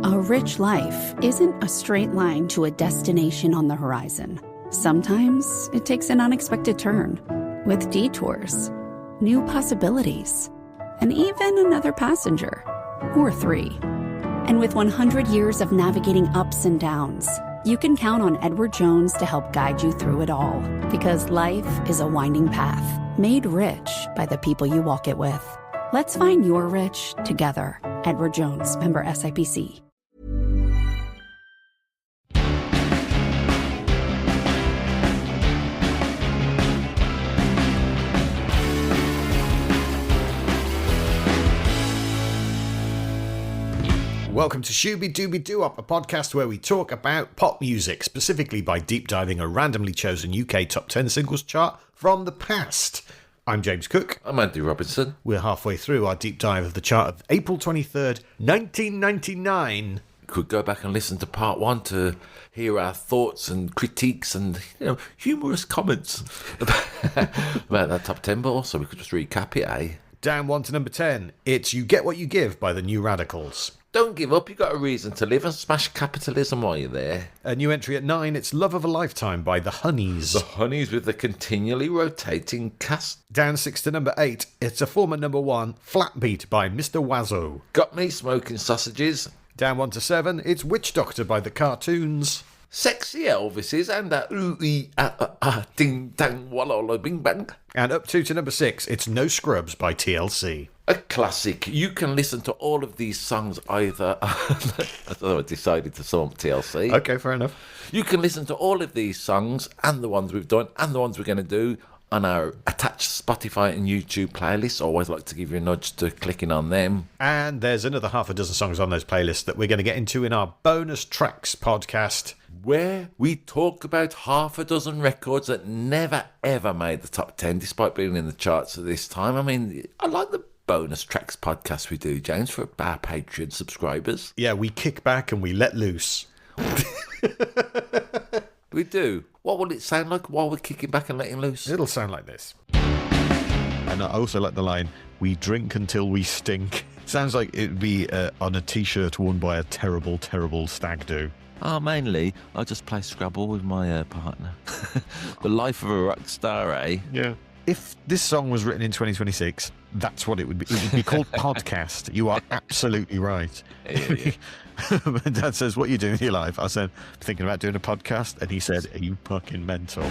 A rich life isn't a straight line to a destination on the horizon. Sometimes it takes an unexpected turn, with detours, new possibilities, and even another passenger, or three. And with 100 years of navigating ups and downs, you can count on Edward Jones to help guide you through it all. Because life is a winding path, made rich by the people you walk it with. Let's find your rich together. Edward Jones, member SIPC. Welcome to Shooby Dooby Doo-Up, a podcast where we talk about pop music, specifically by deep diving a randomly chosen UK top 10 singles chart from the past. I'm James Cook. I'm Andy Robinson. We're halfway through our deep dive of the chart of April 23rd, 1999. Could go back and listen to part one to hear our thoughts and critiques and, humorous comments about that top 10, but also we could just recap it, eh? Down one to number 10, it's You Get What You Give by the New Radicals. Don't give up, you've got a reason to live and smash capitalism while you're there. A new entry at 9, it's Love of a Lifetime by the Honeys. The Honeys with the continually rotating cast. Down 6 to number 8, it's a former number 1, Flat Beat by Mr. Wazzo. Got me smoking sausages. Down 1 to 7, it's Witch Doctor by the Cartoons. Sexy Elvises and that ooh-ee, ding dang walla bing bang. And up 2 to number 6, it's No Scrubs by TLC. A classic. You can listen to all of these songs either... I decided to sum up TLC. Okay, fair enough. You can listen to all of these songs and the ones we've done and the ones we're going to do on our attached Spotify and YouTube playlists. I always like to give you a nudge to clicking on them. And there's another half a dozen songs on those playlists that we're going to get into in our bonus tracks podcast, where we talk about half a dozen records that never ever made the top 10 despite being in the charts at this time. I mean, I like the bonus tracks podcast we do, James, for our Patreon subscribers. Yeah, we kick back and we let loose. We do. What will it sound like while we're kicking back and letting loose? It'll sound like this. And I also like the line, we drink until we stink. Sounds like it'd be on a t-shirt worn by a terrible, terrible stag do. Oh, mainly, I just play Scrabble with my partner. The life of a rock star, eh? Yeah. If this song was written in 2026, that's what it would be. It would be called Podcast. You are absolutely right. Yeah. My dad says, what are you doing with your life? I said, I'm thinking about doing a podcast. And he said, are you fucking mental?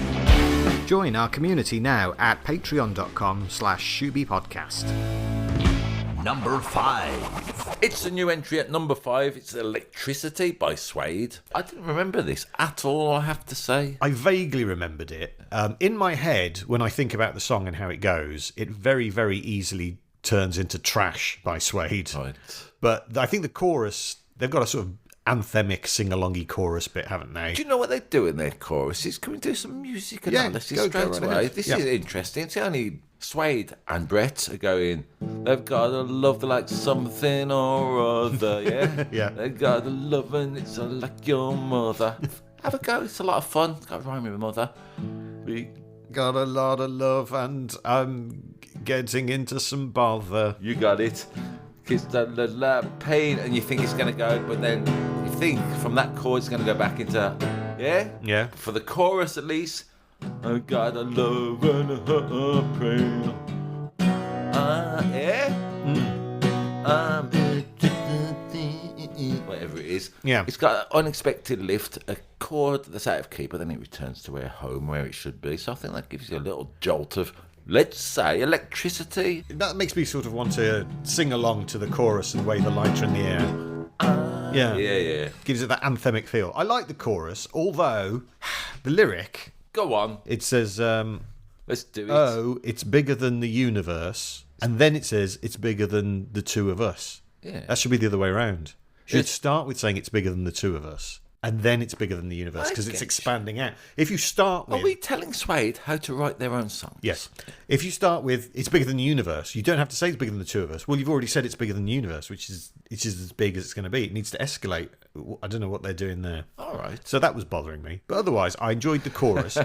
Join our community now at patreon.com/ShoobyPodcast. Number 5. It's a new entry at number 5. It's Electricity by Suede. I didn't remember this at all, I have to say. I vaguely remembered it. In my head, when I think about the song and how it goes, it very, very easily turns into Trash by Suede. Right. But I think the chorus, they've got a sort of anthemic sing-alongy chorus bit, haven't they? Do you know what they do in their choruses? Can we do some music analysis go straight right away? ahead. This Yeah. is interesting. It's only Suede and Brett are going, they've got a love like something or other, yeah? Yeah. They've got a love and it's like your mother. Have a go, it's a lot of fun. Got to rhyme with mother. We got a lot of love and I'm getting into some bother. You got it. It's the pain, and you think it's going to go, but then you think from that chord it's going to go back into, yeah? Yeah. For the chorus at least, I got a love and a pain. Yeah? Whatever it is. Yeah. It's got an unexpected lift, a chord that's out of key, but then it returns to where it should be. So I think that gives you a little jolt of, let's say, electricity. That makes me sort of want to sing along to the chorus and wave a lighter in the air. Yeah. Gives it that anthemic feel. I like the chorus, although the lyric, Go on. it says, Let's do it. oh, it's bigger than the universe. And then it says, it's bigger than the two of us. Yeah. That should be the other way around. Should start with saying it's bigger than the two of us. And then it's bigger than the universe because it's expanding out. If you start with... Are we telling Suede how to write their own songs? Yes. If you start with it's bigger than the universe, you don't have to say it's bigger than the two of us. Well, you've already said it's bigger than the universe, which is as big as it's going to be. It needs to escalate. I don't know what they're doing there. All right. So that was bothering me. But otherwise, I enjoyed the chorus.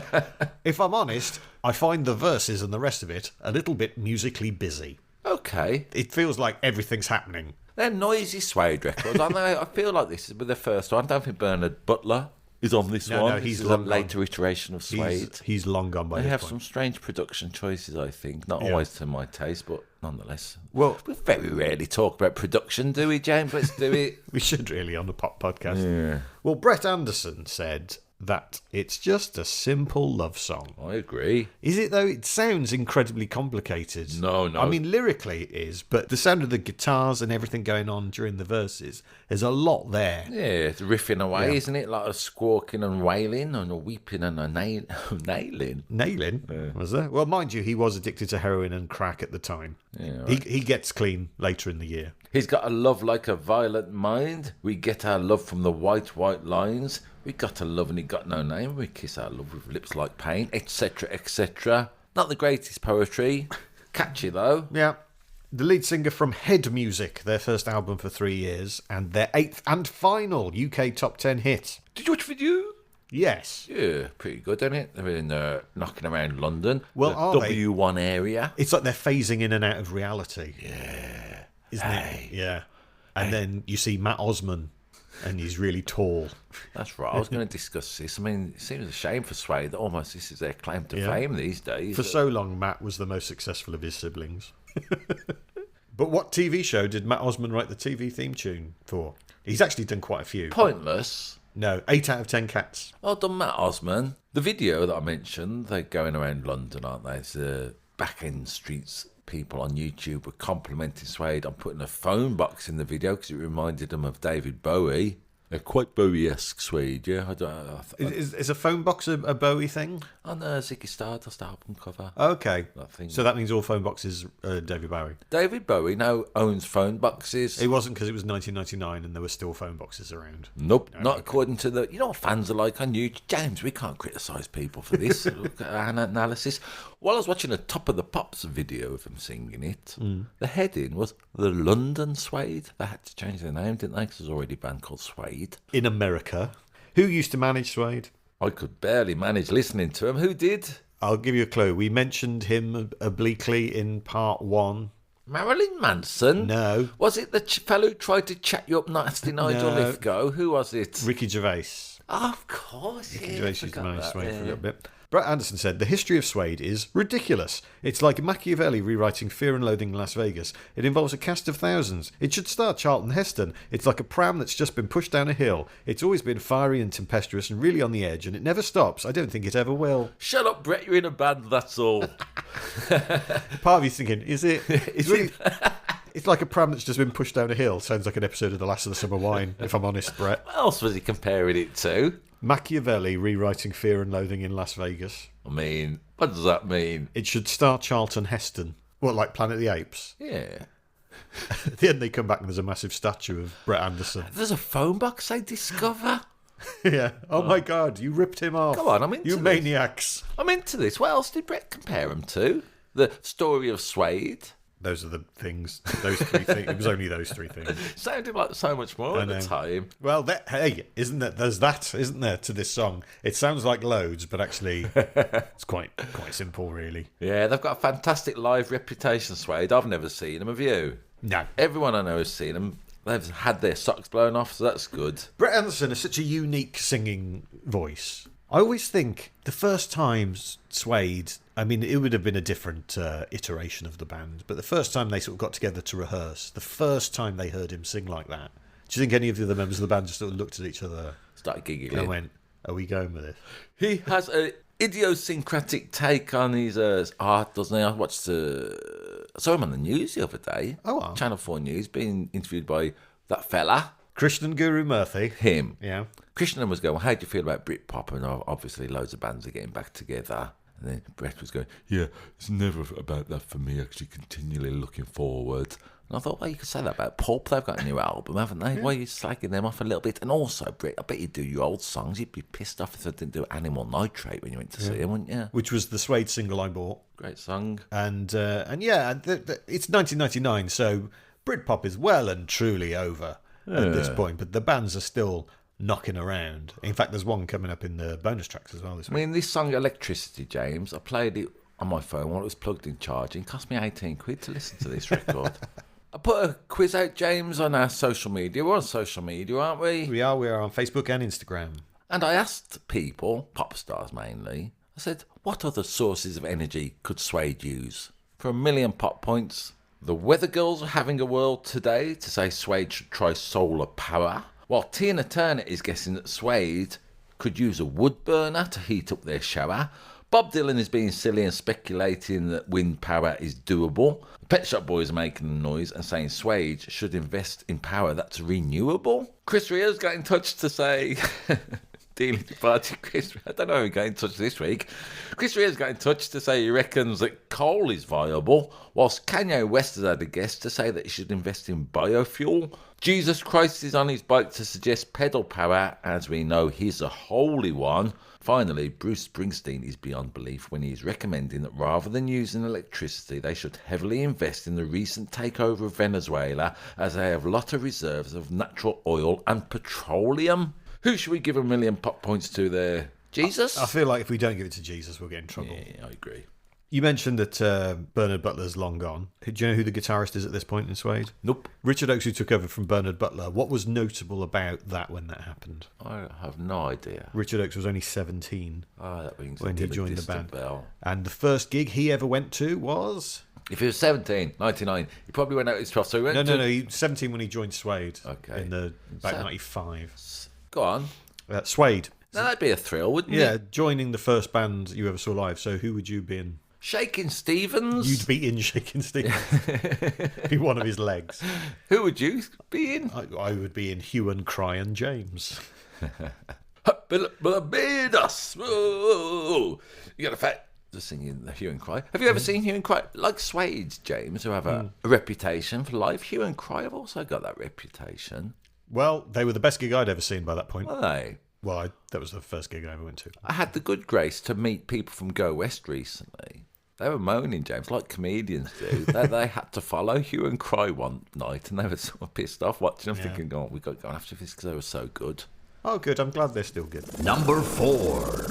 If I'm honest, I find the verses and the rest of it a little bit musically busy. Okay. It feels like everything's happening. They're noisy Suede records. I feel like this is the first one. I don't think Bernard Butler is on this one. No, he's this is a later iteration of Suede. He's long gone by They this have point. some strange production choices, I think. Not always to my taste, but nonetheless. Well, we very rarely talk about production, do we, James? Let's do it. we should really on the pop podcast. Yeah. Well, Brett Anderson said that it's just a simple love song. I agree. Is it though? It sounds incredibly complicated. No. I mean, lyrically it is, but the sound of the guitars and everything going on during the verses, there's a lot there. Yeah, it's riffing away, isn't it? Like a squawking and wailing and a weeping and a nailing. Nailing, was there? Well, mind you, he was addicted to heroin and crack at the time. Yeah, right. He gets clean later in the year. He's got a love like a violent mind. We get our love from the white lines. We got a love and he got no name. We kiss our love with lips like pain, etc., etc. Not the greatest poetry. Catchy, though. Yeah. The lead singer from Head Music, their first album for 3 years, and their 8th and final UK top 10 hit. Did you watch the video? Yes. Yeah, pretty good, isn't it? They're in knocking around London. Well, the are they? W1 area. It's like they're phasing in and out of reality. Yeah. Isn't it? Yeah. And then you see Matt Osman, and he's really tall. That's right. I was going to discuss this. I mean, it seems a shame for Suede that almost this is their claim to fame these days. For so long, Matt was the most successful of his siblings. But what TV show did Matt Osman write the TV theme tune for? He's actually done quite a few. Pointless. No, 8 out of 10 cats. Well done, Matt Osman. The video that I mentioned, they're going around London, aren't they? It's back-end streets people on YouTube were complimenting Suede on putting a phone box in the video because it reminded them of David Bowie. They're quite Bowie-esque, Suede, yeah. Is a phone box a Bowie thing? On Ziggy Stardust album cover. Okay. That thing. So that means all phone boxes are David Bowie. David Bowie now owns phone boxes. It wasn't because it was 1999 and there were still phone boxes around. Nope, not according to the... You know what fans are like on YouTube? James, we can't criticise people for this. Look at our analysis. While I was watching a Top of the Pops video of him singing it, the heading was The London Suede. They had to change their name, didn't they? Because there's already a band called Suede. In America. Who used to manage Suede? I could barely manage listening to him. Who did? I'll give you a clue. We mentioned him obliquely in part 1. Marilyn Manson? No. Was it the fellow who tried to chat you up nasty Nigel No. Lithgow? Who was it? Ricky Gervais. Oh, of course, Ricky yeah. Gervais I used to forgot manage that, Suede for a yeah. little bit. Brett Anderson said, the history of Suede is ridiculous. It's like Machiavelli rewriting Fear and Loathing in Las Vegas. It involves a cast of thousands. It should star Charlton Heston. It's like a pram that's just been pushed down a hill. It's always been fiery and tempestuous and really on the edge, and it never stops. I don't think it ever will. Shut up, Brett, you're in a band, that's all. Part of you's thinking, is it? It's really... It's like a pram that's just been pushed down a hill. Sounds like an episode of The Last of the Summer Wine, if I'm honest, Brett. What else was he comparing it to? Machiavelli rewriting Fear and Loathing in Las Vegas. I mean, what does that mean? It should star Charlton Heston. What, like Planet of the Apes? Yeah. At the end, they come back and there's a massive statue of Brett Anderson. There's a phone box I discover. Yeah. Oh my God, you ripped him off. Come on, I'm into You this. maniacs. I'm into this. What else did Brett compare him to? The story of Suede. Those are the things. Those 3 things. It was only those 3 things. Sounded like so much more at the time. Well, hey, isn't there? There's that, isn't there, to this song? It sounds like loads, but actually, it's quite simple, really. Yeah, they've got a fantastic live reputation, Suede. I've never seen them, have you? No. Everyone I know has seen them. They've had their socks blown off, so that's good. Brett Anderson has such a unique singing voice. I always think the first time Suede, I mean, it would have been a different iteration of the band, but the first time they sort of got together to rehearse, the first time they heard him sing like that, do you think any of the other members of the band just sort of looked at each other Started giggling. and went, are we going with this? He has an idiosyncratic take on his art, doesn't he? I saw him on the news the other day. Oh, wow. Channel 4 News, being interviewed by that fella. Krishnan Guru Murthy. Him. Yeah. Krishnan was going, well, how do you feel about Britpop? And obviously loads of bands are getting back together. And then Brett was going, yeah, it's never about that for me, actually continually looking forward. And I thought, well, you could say that about Pulp. They've got a new album, haven't they? Yeah. Why are you slagging them off a little bit? And also, Brett, I bet you do your old songs. You'd be pissed off if they didn't do Animal Nitrate when you went to see them, wouldn't you? Which was the Suede single I bought. Great song. And yeah, it's 1999, so Britpop is well and truly over at this point, but the bands are still knocking around. In fact, there's one coming up in the bonus tracks as well this I week. mean, this song, Electricity, James, I played it on my phone while it was plugged in charging. It cost me 18 quid to listen to this record. I put a quiz out, James, on our social media. We're on social media, aren't we? We are on Facebook and Instagram. And I asked people, pop stars mainly, I said, what other sources of energy could Suede use? For 1 million pop points, the Weather Girls are having a whirl today to say Suede should try solar power, while Tina Turner is guessing that Suede could use a wood burner to heat up their shower. Bob Dylan is being silly and speculating that wind power is doable. The Pet Shop Boys are making a noise and saying Suede should invest in power that's renewable. Chris Ria's got in touch to say... Dealing party, Chris. I don't know who got in touch this week. Chris Ria's got in touch to say he reckons that coal is viable, whilst Kanye West has had a guest to say that he should invest in biofuel. Jesus Christ is on his bike to suggest pedal power, as we know he's a holy one. Finally, Bruce Springsteen is beyond belief when he's recommending that rather than using electricity, they should heavily invest in the recent takeover of Venezuela, as they have a lot of reserves of natural oil and petroleum. Who should we give 1 million pop points to there? Jesus? I feel like if we don't give it to Jesus, we'll get in trouble. Yeah, I agree. You mentioned that Bernard Butler's long gone. Do you know who the guitarist is at this point in Suede? Nope. Richard Oakes, who took over from Bernard Butler. What was notable about that when that happened? I have no idea. Richard Oakes was only 17 That rings when he a joined the distant band. bell. And the first gig he ever went to was... If he was 17, 99, he probably went out his 12th. So he went No, he was 17 when he joined Suede. Okay. In about 95. Go on. Suede. Now, that'd be a thrill, wouldn't Yeah, it? joining the first band you ever saw live. So who would you be in? Shakin' Stevens? You'd be in Shakin' Stevens. Be one of his legs. Who would you be in? I would be in Hugh and Cry and James. Barbados. You got a fact. Just singing the Hue and Cry. Have you ever seen Hue and Cry? Like Suede, James, who have a reputation for live. Hue and Cry have also got that reputation. Well, they were the best gig I'd ever seen by that point. Were they? Well, that was the first gig I ever went to. I had the good grace to meet people from Go West recently. They were moaning, James, like comedians do. they had to follow Hue and Cry one night, and they were sort of pissed off watching them, thinking, "Oh, we got to go after this because they were so good." Oh, good. I'm glad they're still good. Number 4.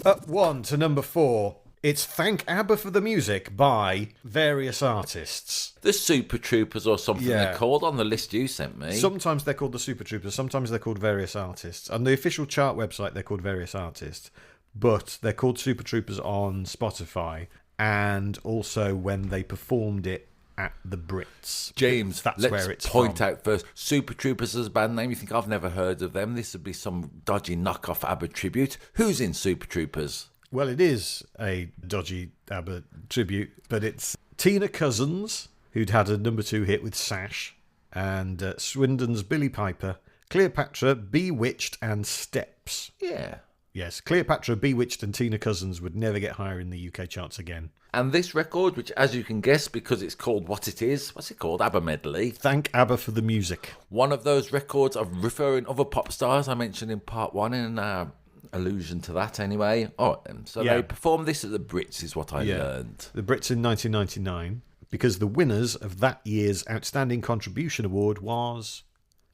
Up 1 to number 4. It's Thank Abba for the Music by various artists. The Super Troopers or something Yeah. they're called on the list you sent me. Sometimes they're called the Super Troopers, sometimes they're called various artists. On the official chart website, they're called various artists, but they're called Super Troopers on Spotify, and also when they performed it at the Brits. James, That's let's where it's point from. out first, Super Troopers as a band name. You think I've never heard of them? This would be some dodgy knockoff ABBA tribute. Who's in Super Troopers? Well, it is a dodgy ABBA tribute, but it's Tina Cousins, who'd had a number 2 hit with Sash, and Swindon's Billy Piper, Cleopatra, Bewitched, and Steps. Yeah. Yes, Cleopatra, Bewitched, and Tina Cousins would never get higher in the UK charts again. And this record, which, as you can guess, because it's called what it is, what's it called? ABBA Medley. Thank ABBA for the music. One of those records of referring other pop stars I mentioned in part 1 in allusion to that anyway. All right, then. So Yeah. they performed this at the Brits is what I learned. The Brits in 1999, because the winners of that year's Outstanding Contribution Award was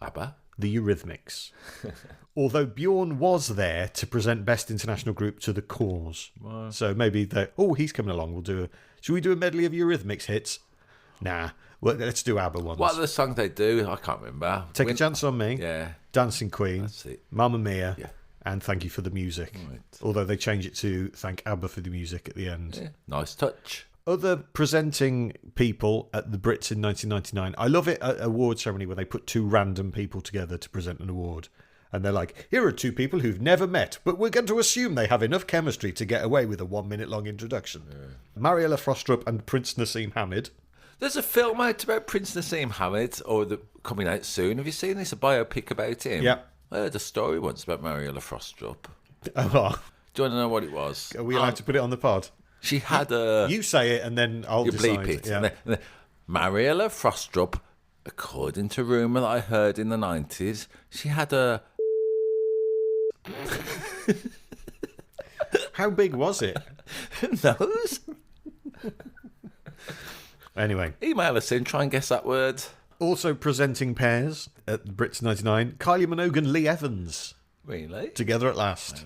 ABBA? the Eurythmics. Although Bjorn was there to present Best International Group to the cause. Wow. So maybe he's coming along. Should we do a medley of Eurythmics hits? Nah. Well, let's do ABBA ones. What are the songs they do? I can't remember. Take a Chance on Me. Yeah. Dancing Queen. That's it. Mamma Mia. Yeah. And Thank You for the Music. Right. Although they change it to Thank ABBA for the Music at the end. Yeah. Nice touch. Other presenting people at the Brits in 1999. I love it at award ceremony where they put 2 random people together to present an award. And they're like, here are 2 people who've never met, but we're going to assume they have enough chemistry to get away with a 1-minute-long introduction. Yeah. Mariella Frostrup and Prince Nassim Hamid. There's a film out about Prince Nassim Hamid, coming out soon. Have you seen this? A biopic about him? Yeah. I heard a story once about Mariella Frostrup. Oh, Do you want to know what it was? are we allowed to put it on the pod? She had a... You say it and then I'll You decide. bleep it. Yeah. And then Mariella Frostrup, according to rumour that I heard in the 90s, she had a... How big was it? Who knows? Anyway. Email us in, try and guess that word. Also presenting pairs at the Brits 99, Kylie Minogue and Lee Evans. Really? Together at last.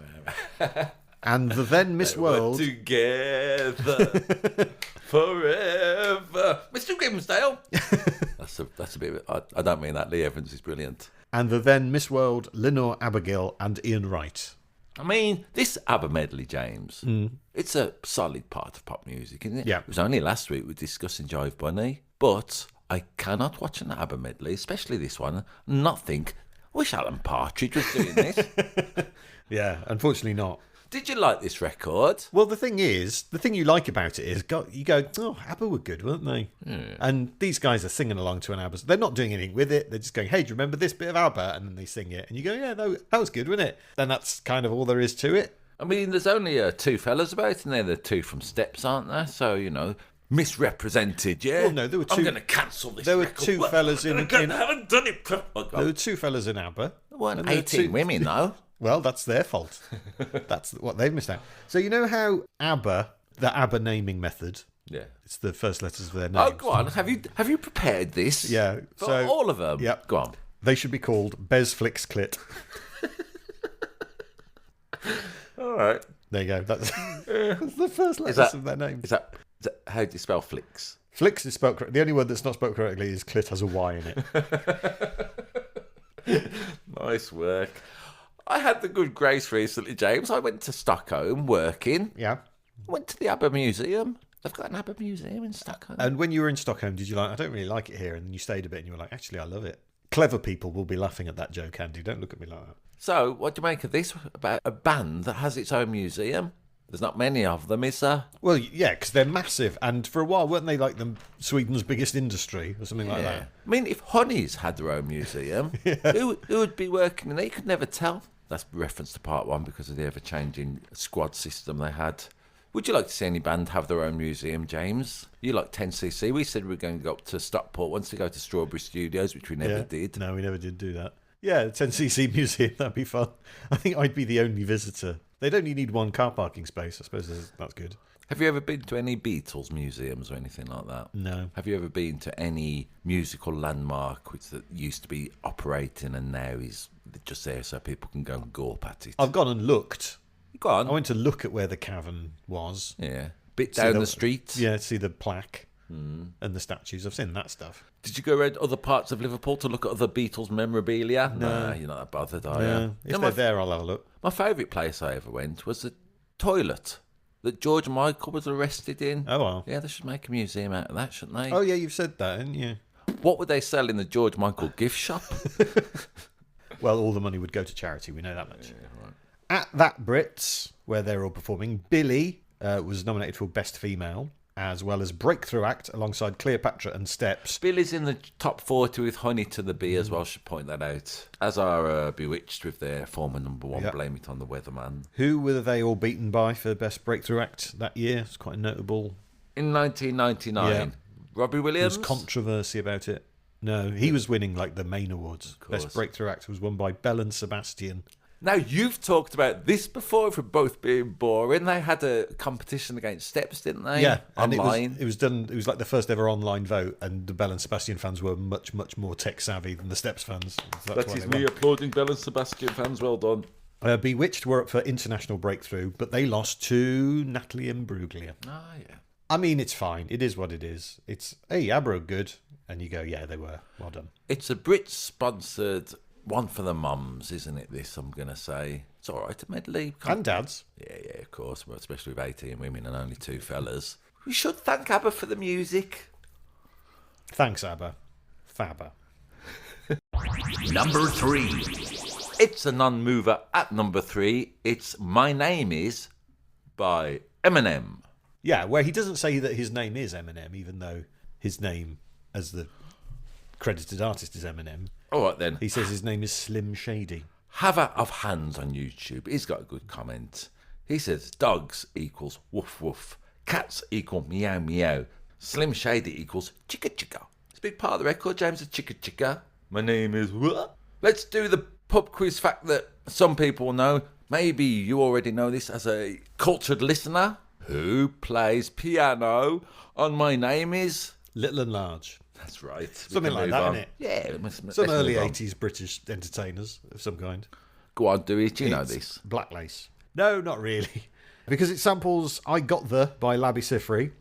And the then Miss World... together forever. Mr. Grimsdale. That's a bit... I don't mean that. Lee Evans is brilliant. And the then Miss World, Lenore Abigail and Ian Wright. I mean, this ABBA medley, James, it's a solid part of pop music, isn't it? Yeah. It was only last week we were discussing Jive Bunny, but I cannot watch an ABBA medley, especially this one, and not think, I wish Alan Partridge was doing this. Yeah, unfortunately not. Did you like this record? Well, the thing you like about it is, you go, oh, ABBA were good, weren't they? Yeah. And these guys are singing along to an ABBA. They're not doing anything with it. They're just going, hey, do you remember this bit of ABBA? And then they sing it. And you go, yeah, that was good, wasn't it? Then that's kind of all there is to it. I mean, there's only two fellas about, and they're the two from Steps, aren't there? So, you know, misrepresented, yeah? Well, no, there were two... I'm going to cancel this There were record. two fellas in... I haven't done it. There were two fellas in ABBA. There weren't 18 women, though. Well, that's their fault. That's what they've missed out. So you know how ABBA, the ABBA naming method, yeah, it's the first letters of their names. Oh, go on. Have you prepared this? Yeah. For all of them? Yep. Go on. They should be called Bez Flicks Clit. All right. There you go. That's the first letters of their names. Is that how do you spell Flicks? Flicks is spelled correctly. The only word that's not spelled correctly is clit has a Y in it. Nice work. I had the good grace recently, James. I went to Stockholm working. Yeah. Went to the ABBA Museum. They've got an ABBA Museum in Stockholm. And when you were in Stockholm, did you like, I don't really like it here, and then you stayed a bit and you were like, actually, I love it. Clever people will be laughing at that joke, Andy. Don't look at me like that. So, what do you make of this about a band that has its own museum? There's not many of them, is there? Well, yeah, because they're massive. And for a while, weren't they like Sweden's biggest industry or something like that? I mean, if Honeys had their own museum, who would be working in there? You could never tell. That's reference to part one because of the ever-changing squad system they had. Would you like to see any band have their own museum, James? You like 10cc. We said we were going to go up to Stockport once to go to Strawberry Studios, which we never did. No, we never did do that. Yeah, the 10cc museum, that'd be fun. I think I'd be the only visitor. They'd only need one car parking space. I suppose that's good. Have you ever been to any Beatles museums or anything like that? No. Have you ever been to any musical landmark which that used to be operating and now is just there so people can go and gawp at it? I've gone and looked. Go on. I went to look at where the cavern was. Yeah. Bit down the street. Yeah, to see the plaque and the statues. I've seen that stuff. Did you go around other parts of Liverpool to look at other Beatles memorabilia? No. You're not that bothered, are No. you? If they're there, I'll have a look. My favourite place I ever went was the toilet that George Michael was arrested in. Oh, well. Yeah, they should make a museum out of that, shouldn't they? Oh, yeah, you've said that, haven't you? What would they sell in the George Michael gift shop? Well, all the money would go to charity, we know that much. Yeah, right. At that Brits, where they're all performing, Billy was nominated for Best Female, as well as Breakthrough Act, alongside Cleopatra and Steps. Billy's in the top 40 with Honey to the Bee as well, should point that out. As are Bewitched with their former number one, Blame It on the Weatherman. Who were they all beaten by for Best Breakthrough Act that year? It's quite notable. In 1999, Robbie Williams? There was controversy about it. No, he was winning like the main awards. course. Best Breakthrough Act was won by Belle and Sebastian. Now, you've talked about this before for both being boring. They had a competition against Steps, didn't they? Yeah, and online. it was done. It was like the first ever online vote, and the Belle and Sebastian fans were much, much more tech savvy than the Steps fans. That is me applauding Belle and Sebastian fans. Well done. Bewitched were up for international breakthrough, but they lost to Natalie Imbruglia. Ah, yeah. I mean, it's fine. It is what it is. It's, hey, ABBA are good. And you go, yeah, they were. Well done. It's a Brit-sponsored one for the mums, isn't it, this, I'm going to say. It's all right, a medley. And dads. Yeah, of course, well, especially with 18 women and only two fellas. We should thank ABBA for the music. Thanks, ABBA. Fabba. Number 3. It's a non-mover at number 3. It's My Name Is by Eminem. Yeah, where he doesn't say that his name is Eminem, even though his name as the credited artist is Eminem. All right, then. He says his name is Slim Shady. Haver of Hands on YouTube. He's got a good comment. He says, dogs equals woof woof. Cats equal meow meow. Slim Shady equals chicka chicka. It's a big part of the record, James, is chicka chicka. My name is what? Let's do the pub quiz fact that some people know. Maybe you already know this as a cultured listener. Who plays piano on My Name Is? Little and Large. That's right. Something like that, isn't it? Yeah. Some early 80s British entertainers of some kind. Go on, do it. You know this. Black Lace. No, not really. Because it samples I Got The by Labby Sifri,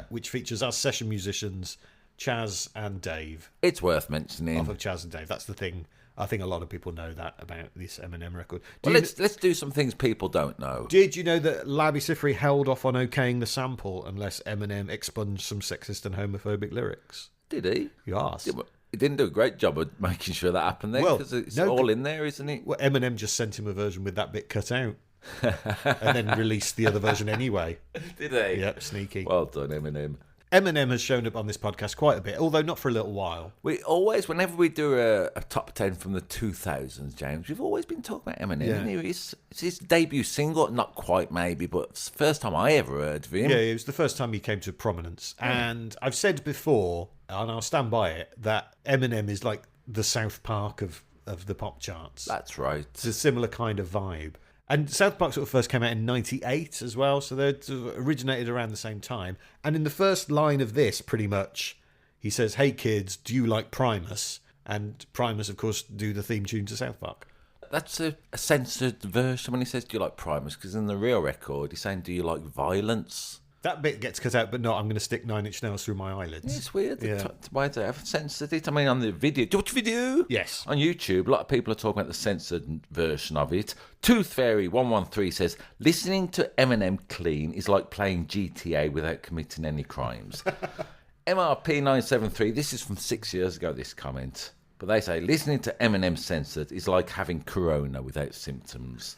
which features us session musicians, Chaz and Dave. It's worth mentioning. Off of Chaz and Dave. That's the thing. I think a lot of people know that about this Eminem record. Let's do some things people don't know. Did you know that Labby Sifri held off on okaying the sample unless Eminem expunged some sexist and homophobic lyrics? Did he? Yes. He didn't do a great job of making sure that happened then, because it's all in there, isn't it? Well, Eminem just sent him a version with that bit cut out. And then released the other version anyway. Did he? Yep, sneaky. Well done, Eminem. Eminem has shown up on this podcast quite a bit, although not for a little while. We always, whenever we do a top 10 from the 2000s, James, we've always been talking about Eminem. Yeah. It's his debut single, not quite maybe, but it's the first time I ever heard of him. Yeah, it was the first time he came to prominence. And I've said before, and I'll stand by it, that Eminem is like the South Park of the pop charts. That's right. It's a similar kind of vibe. And South Park sort of first came out in 98 as well, so they sort of originated around the same time. And in the first line of this, pretty much, he says, "Hey kids, do you like Primus?" And Primus, of course, do the theme tune to South Park. That's a censored version when he says, "Do you like Primus?" Because in the real record, he's saying, "Do you like violence?" That bit gets cut out, but no, I'm going to stick 9 Inch Nails through my eyelids. Yeah, it's weird. Yeah. Why do they have censored it? I mean, on the video. Do you watch video? Yes. On YouTube, a lot of people are talking about the censored version of it. Tooth Fairy 113 says, listening to Eminem clean is like playing GTA without committing any crimes. MRP 973, this is from 6 years ago, this comment. But they say, listening to Eminem censored is like having corona without symptoms.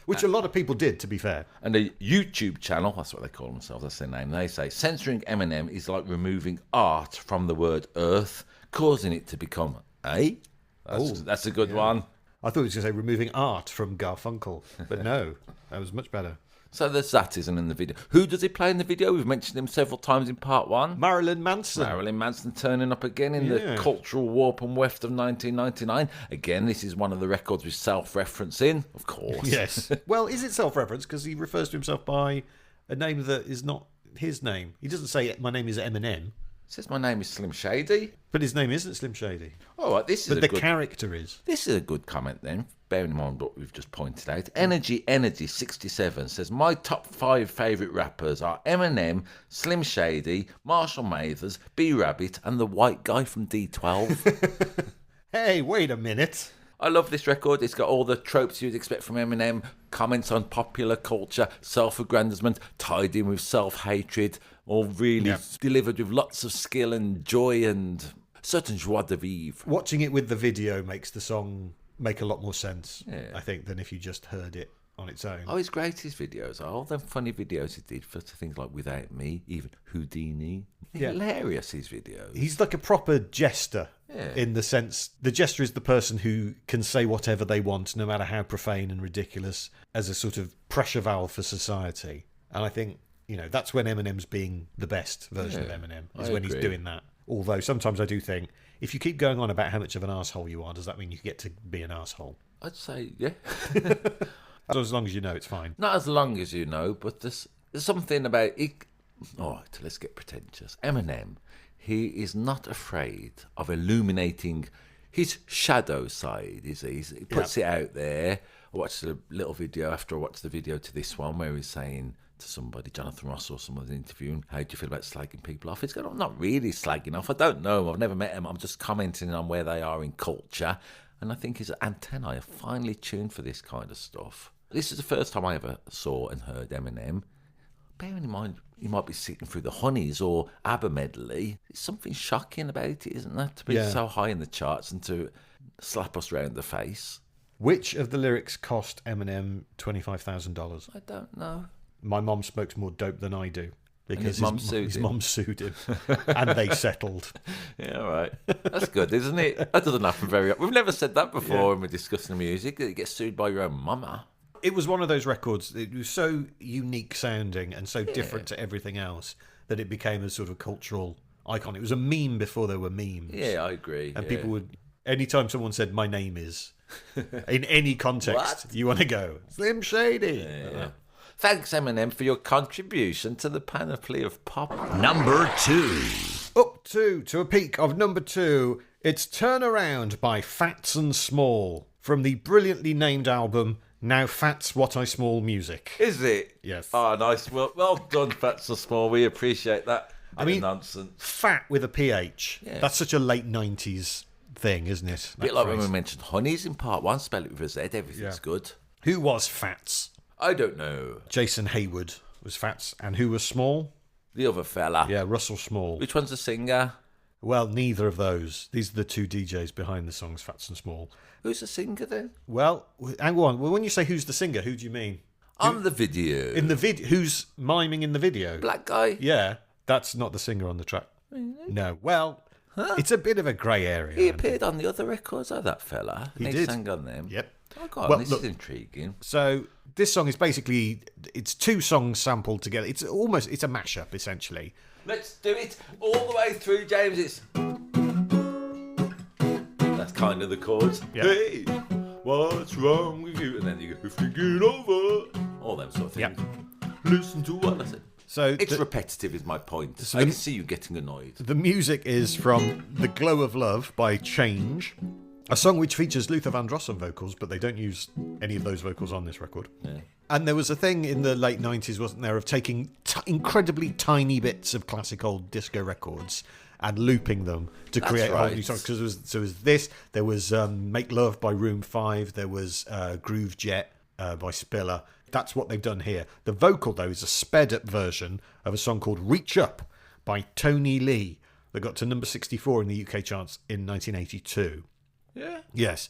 Which a lot of people did, to be fair. And a YouTube channel, that's what they call themselves, that's their name, they say, censoring Eminem is like removing art from the word earth, causing it to become That's a good one. I thought it was going to say removing art from Garfunkel, but no, that was much better. So there's that, isn't in the video. Who does he play in the video? We've mentioned him several times in part one. Marilyn Manson. Marilyn Manson turning up again in the cultural warp and weft of 1999. Again, this is one of the records with self-referencing, of course. Yes. Well, is it self-reference? Because he refers to himself by a name that is not his name. He doesn't say, my name is Eminem. He says, my name is Slim Shady. But his name isn't Slim Shady. All right, this is but the character is. This is a good comment then, bearing in mind what we've just pointed out. Energy 67 says, my top 5 favourite rappers are Eminem, Slim Shady, Marshall Mathers, B-Rabbit, and the white guy from D12. Hey, wait a minute. I love this record. It's got all the tropes you'd expect from Eminem, comments on popular culture, self-aggrandizement, tied in with self-hatred, all really delivered with lots of skill and joy and certain joie de vivre. Watching it with the video makes the song make a lot more sense, I think, than if you just heard it on its own. Oh, his greatest videos are all them funny videos he did for things like Without Me, even Houdini. Hilarious, his videos. He's like a proper jester in the sense, the jester is the person who can say whatever they want, no matter how profane and ridiculous, as a sort of pressure valve for society. And I think, you know, that's when Eminem's being the best version of Eminem, is when he's doing that. Although sometimes I do think, if you keep going on about how much of an arsehole you are, does that mean you get to be an arsehole? I'd say, yeah. As long as you know, it's fine. Not as long as you know, but there's something about it. All right, let's get pretentious. Eminem, he is not afraid of illuminating his shadow side, is he? He puts it out there. I watched a little video after I watched the video to this one where he's saying to somebody, Jonathan Ross or someone interviewing, how do you feel about slagging people off? He's going, I'm not really slagging off. I don't know. I've never met him. I'm just commenting on where they are in culture. And I think his antennae are finely tuned for this kind of stuff. This is the first time I ever saw and heard Eminem. Bearing in mind, you might be sitting through the Honeys or Abba medley. There's something shocking about it, isn't there? To be so high in the charts and to slap us round the face. Which of the lyrics cost Eminem $25,000? I don't know. My mom smokes more dope than I do. Because his mum sued him. And they settled. Yeah, all right. That's good, isn't it? That doesn't happen very often. We've never said that before when we're discussing music, that you get sued by your own mama. It was one of those records, it was so unique sounding and so different to everything else that it became a sort of cultural icon. It was a meme before there were memes. Yeah, I agree. And people would, anytime someone said, my name is, in any context, you want to go, Slim Shady. Yeah. Thanks, Eminem, for your contribution to the panoply of pop. Number 2. Up to a peak of number 2, it's Turn Around by Fats and Small from the brilliantly named album Now, Fat's What I Small music. Is it? Yes. Oh, nice. Well done, Fat So Small. We appreciate that. I mean, nonsense. Fat with a PH. Yeah. That's such a late 90s thing, isn't it? A bit like when we mentioned honeys in part 1, spell it with a Z, everything's good. Who was Fats? I don't know. Jason Hayward was Fats. And who was Small? The other fella. Yeah, Russell Small. Which one's the singer? Well, neither of those. These are the two DJs behind the songs, Fats and Small. Who's the singer then? Well, hang on. Well, when you say who's the singer, who do you mean? On the video. In the video, who's miming in the video? Black guy? Yeah, that's not the singer on the track. No. Well, it's a bit of a grey area. He appeared on the other records, that fella. He He did. sang on them. Yep. Oh, God, Well, this look- is intriguing. So this song is basically, it's two songs sampled together. It's a mashup, essentially. Let's do it all the way through, James. It's... That's kind of the chords. Yeah. Hey, what's wrong with you? And then you go, thinking over. All them sort of things. Listen to what I said. So It's the, repetitive is my point. I can see you getting annoyed. the music is from The Glow of Love by Change, a song which features Luther Vandross on vocals, but they don't use any of those vocals on this record. Yeah. And there was a thing in the late 90s, wasn't there, of taking incredibly tiny bits of classic old disco records and looping them to That's create whole new right. songs. Because there was this, there was Make Love by Room 5, there was Groove Jet by Spiller. That's what they've done here. The vocal, though, is a sped-up version of a song called Reach Up by Tony Lee that got to number 64 in the UK charts in 1982. Yeah. Yes.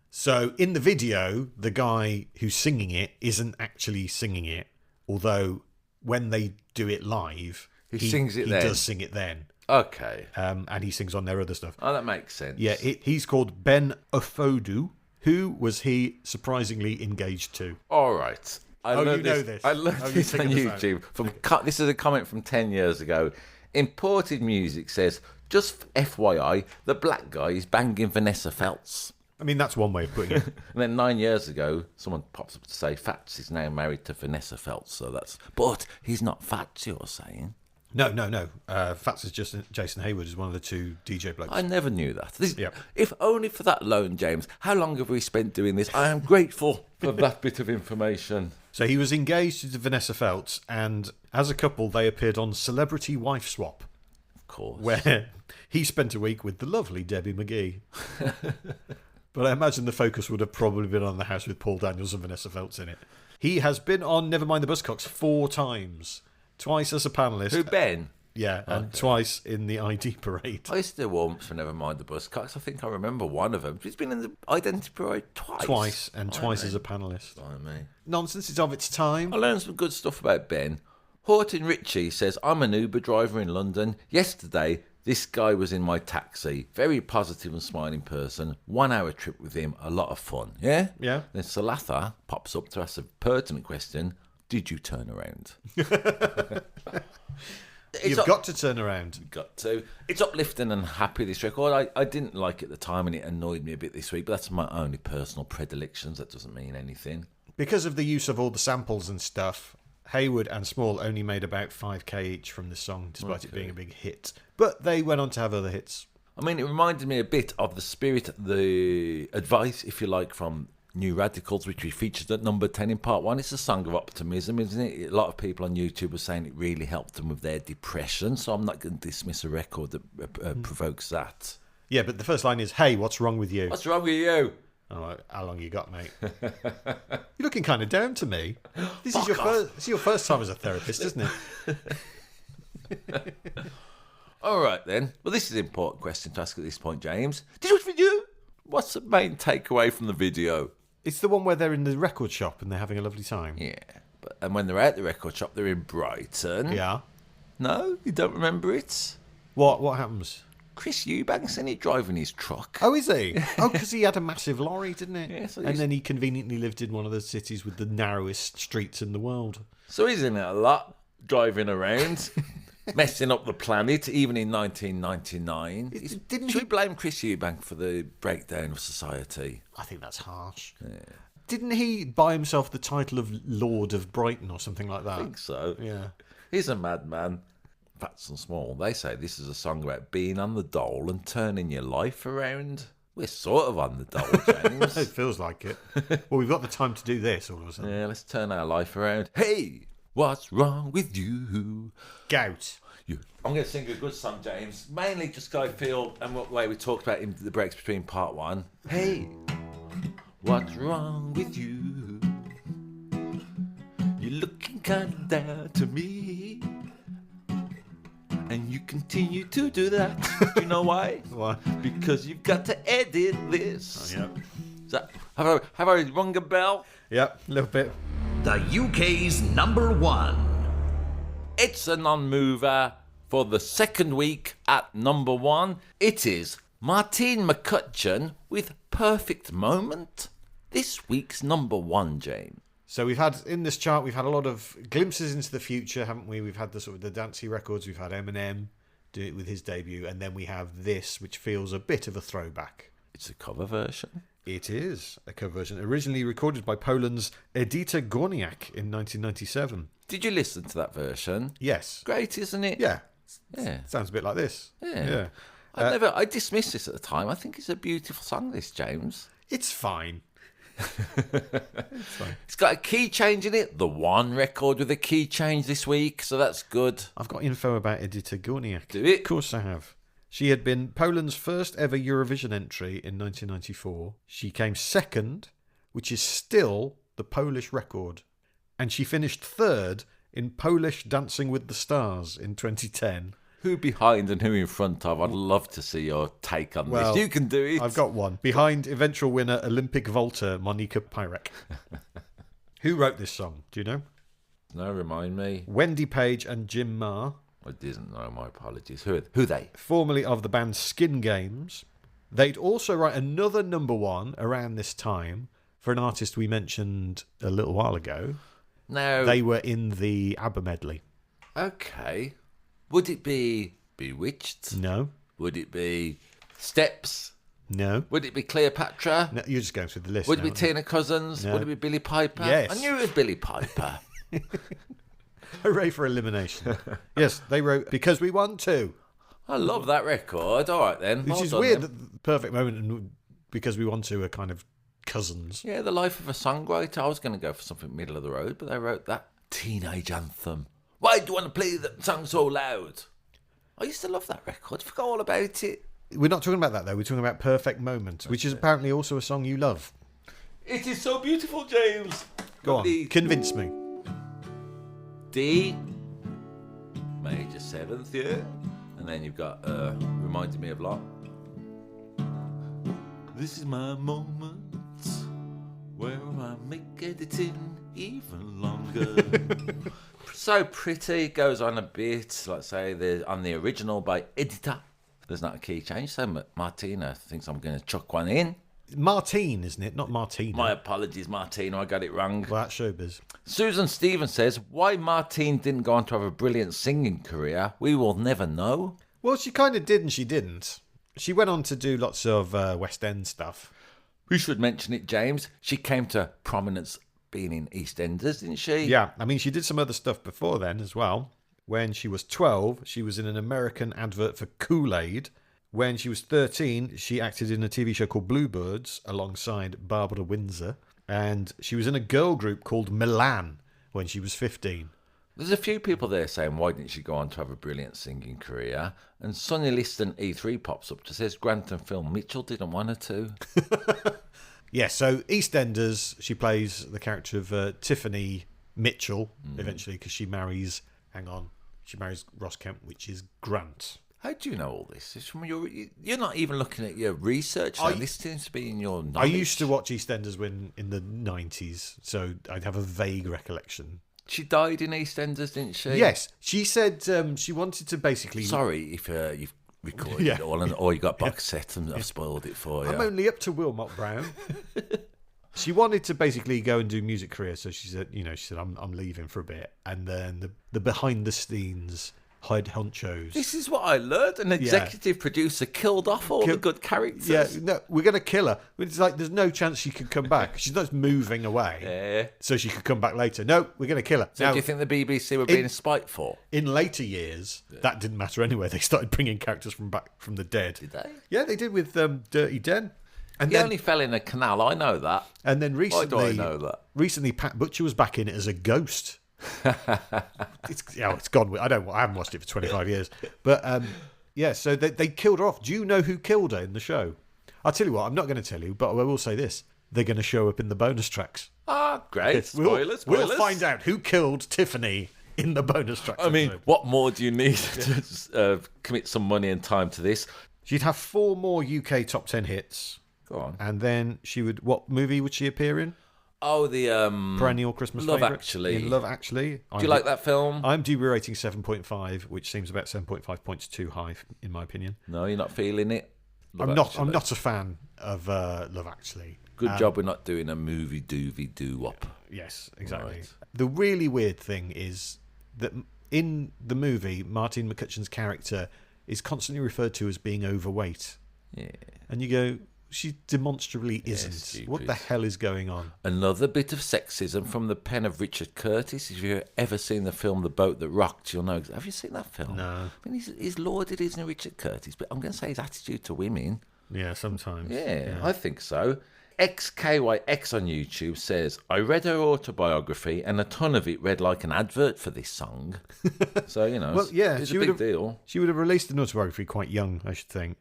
So in the video, the guy who's singing it isn't actually singing it, although when they do it live, He sings it then. He does sing it then. Okay. And he sings on their other stuff. Oh, that makes sense. Yeah, he's called Ben Ofodu. Who was he surprisingly engaged to? All right. I Oh, learned you know this. I learned Oh, you this on figured this YouTube. This is a comment from 10 years ago. Imported Music says, just FYI, the black guy is banging Vanessa Feltz. I mean, that's one way of putting it. And then 9 years ago, someone pops up to say Fats is now married to Vanessa Feltz. So that's... But he's not Fats, you're saying. No. Fats is just Jason Hayward is one of the two DJ blokes. I never knew that. Yep. If only for that alone, James. How long have we spent doing this? I am grateful for that bit of information. So he was engaged to Vanessa Feltz, and as a couple, they appeared on Celebrity Wife Swap, Of course. where he spent a week with the lovely Debbie McGee. But I imagine the focus would have probably been on the house with Paul Daniels and Vanessa Feltz in it. He has been on Nevermind the Buzzcocks 4 times. Twice as a panellist. Who, Ben? Yeah, and twice in the ID parade. I used to do once for Nevermind the Buzzcocks. I think I remember one of them. He's been in the Identity Parade twice. Twice as a panellist. Blimey. Nonsense is of its time. I learned some good stuff about Ben. Horton Ritchie says, I'm an Uber driver in London. Yesterday, this guy was in my taxi. Very positive and smiling person. 1 hour trip with him. A lot of fun. Yeah? Yeah. Then Salatha pops up to ask a pertinent question. Did you turn around? You've got to turn around. Got to. It's uplifting and happy, this record. I didn't like it at the time and it annoyed me a bit this week, but that's my only personal predilections. That doesn't mean anything. Because of the use of all the samples and stuff, Hayward and Small only made about 5k each from this song, despite it being a big hit. But they went on to have other hits. I mean, it reminded me a bit of the spirit, the advice, if you like, from New Radicals, which we featured at number 10 in part 1. It's a song of optimism, isn't it? A lot of people on YouTube were saying it really helped them with their depression, so I'm not going to dismiss a record that provokes that. Yeah, but the first line is, hey, what's wrong with you? What's wrong with you? Oh, how long you got, mate? You're looking kind of down to me. This is your first time as a therapist, isn't it? All right, then. Well, this is an important question to ask at this point, James. Did you watch the video? What's the main takeaway from the video? It's the one where they're in the record shop and they're having a lovely time. Yeah. And when they're at the record shop, they're in Brighton. Yeah. No? You don't remember it? What happens? Chris Eubanks in it driving his truck. Oh, is he? Oh, because he had a massive lorry, didn't he? Yeah, so and then he conveniently lived in one of the cities with the narrowest streets in the world. So he's in it a lot, driving around, messing up the planet, even in 1999. Should we blame Chris Eubank for the breakdown of society? I think that's harsh. Yeah. Didn't he buy himself the title of Lord of Brighton or something like that? I think so. Yeah. He's a madman. Fats and Small, they say this is a song about being on the dole and turning your life around. We're sort of on the dole, James. It feels like it. Well, we've got the time to do this all of a sudden. Yeah, let's turn our life around. Hey, what's wrong with you? Gout. I'm going to sing a good song, James. Mainly just I feel, and what way we talked about in the breaks between part one. Hey, what's wrong with you? You're looking kind of down to me. And you continue to do that. You know why? Why? Because you've got to edit this. Oh, yep. So, have I rung a bell? Yep, a little bit. The UK's number 1. It's a non-mover for the second week at number 1. It is Martine McCutcheon with Perfect Moment. This week's number 1, Jane. So we've had, in this chart, we've had a lot of glimpses into the future, haven't we? We've had the sort of the dancey records, we've had Eminem do it with his debut, and then we have this, which feels a bit of a throwback. It's a cover version. It is a cover version, originally recorded by Poland's Edyta Górniak in 1997. Did you listen to that version? Yes. Great, isn't it? Yeah. Yeah. Sounds a bit like this. Yeah. I dismissed this at the time. I think it's a beautiful song, this, James. It's fine. It's got a key change in it. The one record with a key change this week, so that's good. I've got info about Edyta Górniak. Do it? Of course I have. She had been Poland's first ever Eurovision entry in 1994. She came second, which is still the Polish record. And she finished third in Polish Dancing with the Stars in 2010. Who behind and who in front of? I'd love to see your take on this. You can do it. I've got one. Behind eventual winner Olympic vaulter Monika Pyrek. Who wrote this song? Do you know? No, remind me. Wendy Page and Jim Marr. I didn't know, my apologies. Who are they? Formerly of the band Skin Games. They'd also write another number 1 around this time for an artist we mentioned a little while ago. No. They were in the Abba medley. Okay. Would it be Bewitched? No. Would it be Steps? No. Would it be Cleopatra? No, you're just going through the list. Would now, it be aren't you? Tina Cousins? No. Would it be Billy Piper? Yes. I knew it was Billy Piper. Hooray for elimination. Yes, they wrote Because We Want To. I love that record. All right, then. Which Well is done, weird then. that the Perfect Moment and Because We Want To are kind of cousins. Yeah, the life of a songwriter. I was going to go for something middle of the road, but they wrote that teenage anthem. Why do you want to play that song so loud? I used to love that record. I forgot all about it. We're not talking about that, though. We're talking about Perfect Moment, which is apparently also a song you love. It is so beautiful, James. Go Lovely. on, convince me. D, major 7th, yeah. And then you've got Reminded Me of Lot. This is my moment where I make editing even longer. So pretty, goes on a bit, like say on the original by Editor. There's not a key change, so Martina thinks I'm going to chuck one in. Martine, isn't it? Not Martina. My apologies, Martina, I got it wrong. Well, that's showbiz. Susan Stevens says, why Martine didn't go on to have a brilliant singing career, we will never know. Well, she kind of did and she didn't. She went on to do lots of West End stuff. We should mention it, James. She came to prominence being in EastEnders, didn't she? Yeah, I mean, she did some other stuff before then as well. When she was 12, she was in an American advert for Kool-Aid. When she was 13, she acted in a TV show called Bluebirds alongside Barbara Windsor. And she was in a girl group called Milan when she was 15. There's a few people there saying, why didn't she go on to have a brilliant singing career? And Sonny Liston E3 pops up to says Grant and Phil Mitchell didn't want her to. Yeah, so EastEnders, she plays the character of Tiffany Mitchell, eventually, because she marries Ross Kemp, which is Grant. How do you know all this? It's from you're not even looking at your research. This seems to be in your knowledge. I used to watch EastEnders in the 90s, so I'd have a vague recollection. She died in EastEnders, didn't she? Yes, she said she wanted to basically... Sorry if you've recorded it all or you got box set and I've spoiled it for you. I'm only up to Wilmot Brown. She wanted to basically go and do music career, so she said, I'm leaving for a bit. And then the behind the scenes head honchos. This is what I learned. An executive producer killed off all the good characters. Yeah, no, we're going to kill her. It's like there's no chance she could come back. She's not moving away. Yeah. So she could come back later. No, we're going to kill her. So do you think the BBC were being spiteful? In later years, that didn't matter anyway. They started bringing characters from the dead. Did they? Yeah, they did with Dirty Den. And He then, only fell in a canal. I know that. and then Why do I recently, know that? recently Pat Butcher was back in it as a ghost. It's gone. I haven't watched it for 25 years, but yeah. So they killed her off. Do you know who killed her in the show? I'll tell you what. I'm not going to tell you, but I will say this: they're going to show up in the bonus tracks. Ah, great. Spoilers. We'll find out who killed Tiffany in the bonus tracks. I mean, episode. what more do you need to commit some money and time to this? She'd have 4 more UK top 10 hits, Go on. and then she would. What movie would she appear in? Oh, the Perennial Christmas Love favourite? Actually. In Love Actually. Do you like that film? IMDb rating 7.5, which seems about 7.5 points too high, in my opinion. No, you're not feeling it. I'm not a fan of Love Actually. Good job we're not doing a movie doovy doo-wop. Yes, exactly. Right. The really weird thing is that in the movie, Martin McCutcheon's character is constantly referred to as being overweight. Yeah. And you go, she demonstrably isn't. stupid. What the hell is going on? Another bit of sexism from the pen of Richard Curtis. If you've ever seen the film The Boat That Rocked, you'll know. Have you seen that film? No. I mean, he's lauded, isn't he, Richard Curtis? But I'm going to say his attitude to women. Yeah, sometimes. Yeah, I think so. XKYX on YouTube says, I read her autobiography and a ton of it read like an advert for this song. So, Well, yeah, it's a big deal. She would have released an autobiography quite young, I should think.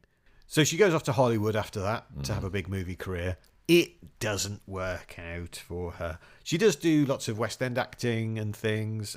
So she goes off to Hollywood after that to have a big movie career. It doesn't work out for her. She does do lots of West End acting and things,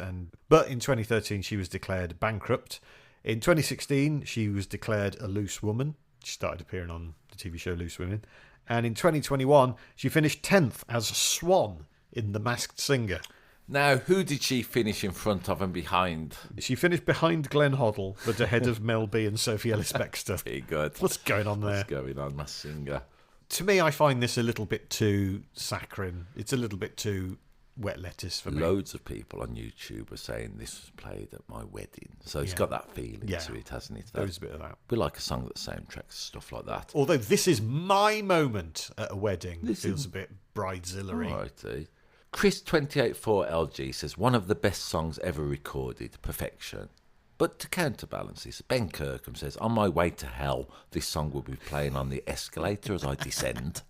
but in 2013 she was declared bankrupt. In 2016 she was declared a loose woman. She started appearing on the TV show Loose Women. And in 2021 she finished 10th as Swan in The Masked Singer. Now, who did she finish in front of and behind? She finished behind Glenn Hoddle, but ahead of Mel B and Sophie Ellis-Bextor. Very good. What's going on there? What's going on, my singer? To me, I find this a little bit too saccharine. It's a little bit too wet lettuce for me. Loads of people on YouTube are saying this was played at my wedding. So it's got that feeling to it, hasn't it? There is a bit of that. We like a song that soundtracks, stuff like that. Although this is my moment at a wedding. It feels a bit bridezilla-y. Righty. Chris284LG says, one of the best songs ever recorded, Perfection. But to counterbalance this, Ben Kirkham says, on my way to hell, this song will be playing on the escalator as I descend.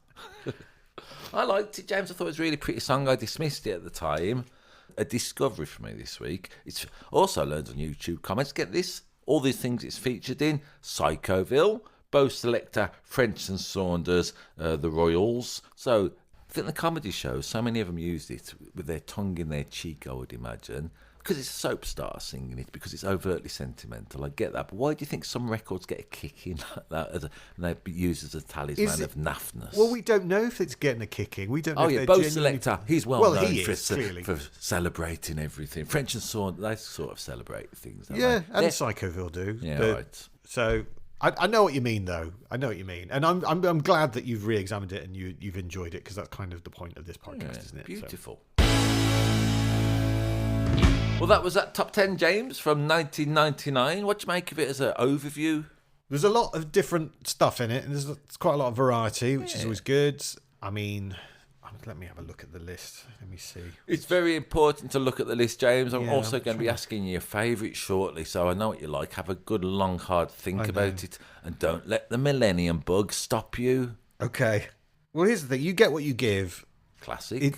I liked it, James. I thought it was a really pretty song. I dismissed it at the time. A discovery for me this week. It's also learned on YouTube comments. Get this, all these things it's featured in: Psychoville, Bo Selector, French and Saunders, The Royals. So I think the comedy shows, so many of them used it with their tongue in their cheek, I would imagine. Because it's a soap star singing it, because it's overtly sentimental. I get that. But why do you think some records get a kick in like that and they're used as a talisman of naffness? Well, we don't know if it's getting a kicking. We don't know. Oh, if yeah, they're Bo genuinely... Selector. He's well known he for, is, clearly. for celebrating everything. French and Saunders, they sort of celebrate things, don't Yeah, they? and Psychoville do. Yeah, but, right. So I know what you mean, though. I know what you mean, and I'm glad that you've re-examined it and you've enjoyed it, because that's kind of the point of this podcast, isn't it? Beautiful. Well, that was that top 10, James, from 1999. What do you make of it as an overview? There's a lot of different stuff in it, and there's quite a lot of variety, which is always good. I mean, let me have a look at the list. Let me see. It's very important to look at the list, James. I'm Yeah, also I'm going to be asking you your favourite shortly, so I know what you like. Have a good, long, hard think about it, and don't let the millennium bug stop you. Okay. Well, here's the thing. You get what you give. Classic.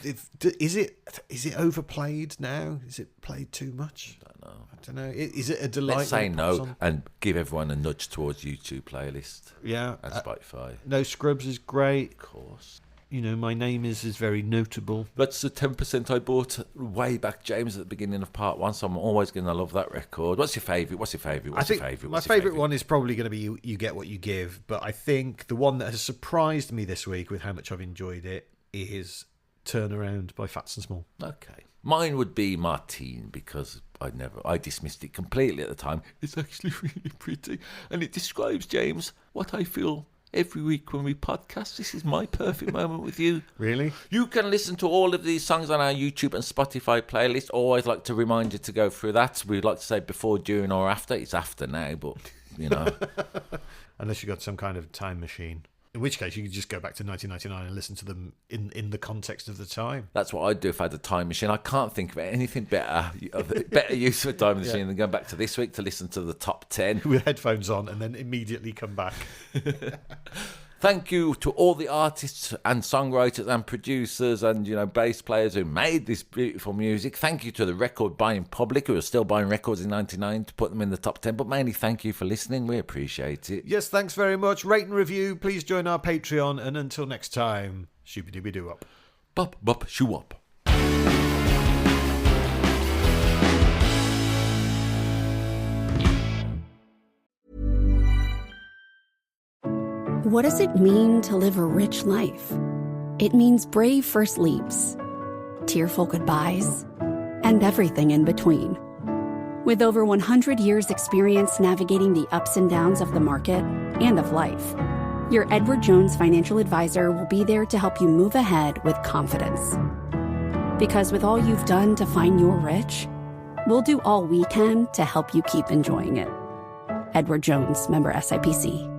Is it overplayed now? Is it played too much? I don't know. Is it a delight? Let's say when it pops no on? and give everyone a nudge towards YouTube playlist Yeah. and Spotify. No Scrubs is great. Of course. You know, My Name is very notable. That's the 10% I bought way back, James, at the beginning of part one, so I'm always going to love that record. What's your favourite? I think my favourite one is probably going to be You Get What You Give, but I think the one that has surprised me this week with how much I've enjoyed it is Turnaround by Fats and Small. Okay. Mine would be Martine, because I dismissed it completely at the time. It's actually really pretty, and it describes, James, what I feel every week when we podcast. This is my perfect moment with you. Really? You can listen to all of these songs on our YouTube and Spotify playlist. Always like to remind you to go through that. We'd like to say before, during, or after. It's after now, but, you know. Unless you've got some kind of time machine. In which case, you could just go back to 1999 and listen to them in the context of the time. That's what I'd do if I had a time machine. I can't think of anything better use of a time machine than going back to this week to listen to the top 10. With headphones on and then immediately come back. Thank you to all the artists and songwriters and producers and, bass players who made this beautiful music. Thank you to the record buying public who are still buying records in 99 to put them in the top 10. But mainly thank you for listening. We appreciate it. Yes, thanks very much. Rate and review. Please join our Patreon. And until next time, Shooby Dooby Doo up. Bop, bop, shoo up. What does it mean to live a rich life? It means brave first leaps, tearful goodbyes, and everything in between. With over 100 years' experience navigating the ups and downs of the market and of life, your Edward Jones financial advisor will be there to help you move ahead with confidence. Because with all you've done to find your rich, we'll do all we can to help you keep enjoying it. Edward Jones, member SIPC.